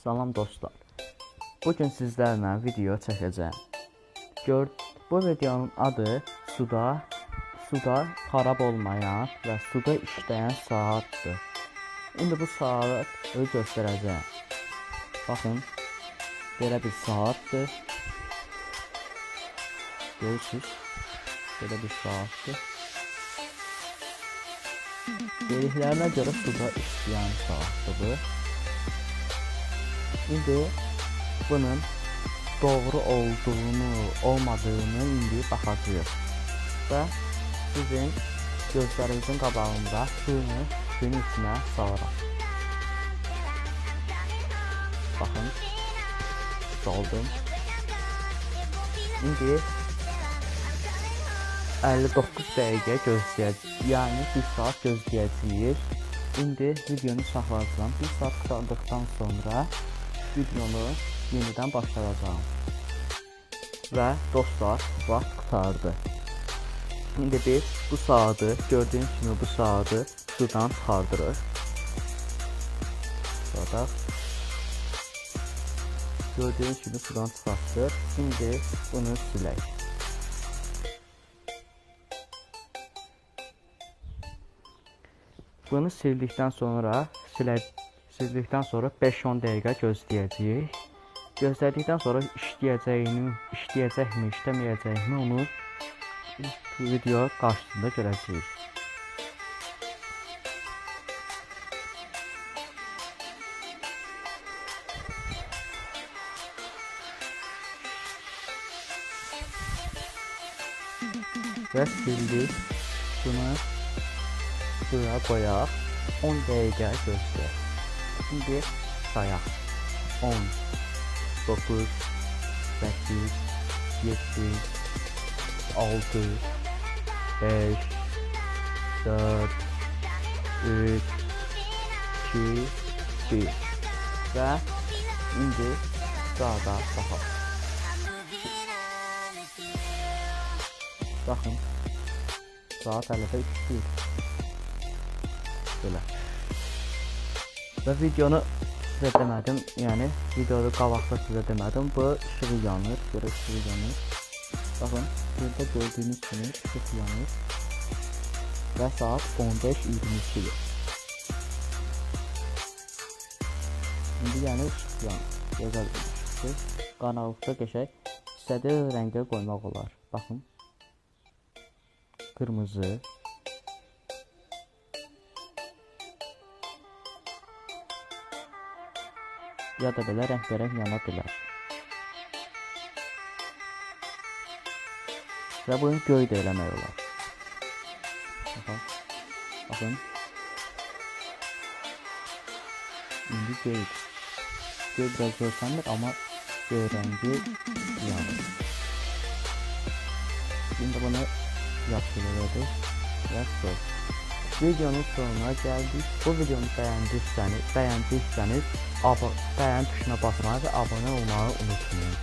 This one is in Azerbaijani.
Salam dostlar. Bugün sizlərlə video çəkəcəm. Bu videonun adı suda xarab olmayan və suda işləyən saatdır. İndi bu saatı göstərəcəm. Baxın, belə bir saatdır. Görürsünüz, belə bir saatdır. Dediklərinə görə suda işləyən saatdır bu. İndi bunun doğru olduğunu, olmadığını indi baxacağıq və sizin gözlərinizin qabağında suyunu suyun içinə salaraq. Baxın, saldım. İndi 59 dəqiqə gözləyəcəyik, yəni 1 saat gözləyəcəyik. İndi videonu saxlayacağım. 1 saat qısaldıqdan sonra videonu yenidən başlayacağım. Və dostlar, vaxt qurtardı. İndi biz bu saatı, gördüyünüz kimi bu saatı sudan çıxardırıq. Sonra gördüyünüz kimi sudan çıxartdıq. Şimdi bunu silək. Bunu sildikdən sonra 5-10 dəqiqə gözləyəcəyik. Gözlədikdən sonra işləyəcəkmi, işləməyəcəkmi onu video qarşısında görəcəyik. Və sildik. Bunu suya qoyaq. 10 dəqiqə gözləyək. Şimdi sayaq. 10, 9, 8, 7, 6, 5, 4, 3, 2, 1 və indi saata baxaq. Baxın, saat hələ də 3 deyil. Belə. Və videonu sizə demədim, yəni videoda qabaqda sizə demədim, bu ışığı yanır, görə ışığı yanır. Baxın, burada gördüyünüz kimi ışıq yanır və saat 15:22-dir. İndi yəni ışıq yanır, gözəl bir ışıqdır. Qaranlıqda qəşəng istədiyi rəngə qoymaq olar. Baxın, qırmızı, ya da belə rəngbərəng yana bilər. Və bunu göy də eləmək olar. Baxın. İndi göydür. Göy biraz görsənmir, amma göy rəngi yanır. Şimdi bunu yapışdırırıq və söz. Videonun sonuna gəldik. Bu videonu bəyəndiysəniz beğen tuşuna basmayı və abunə olmağı unutmayın.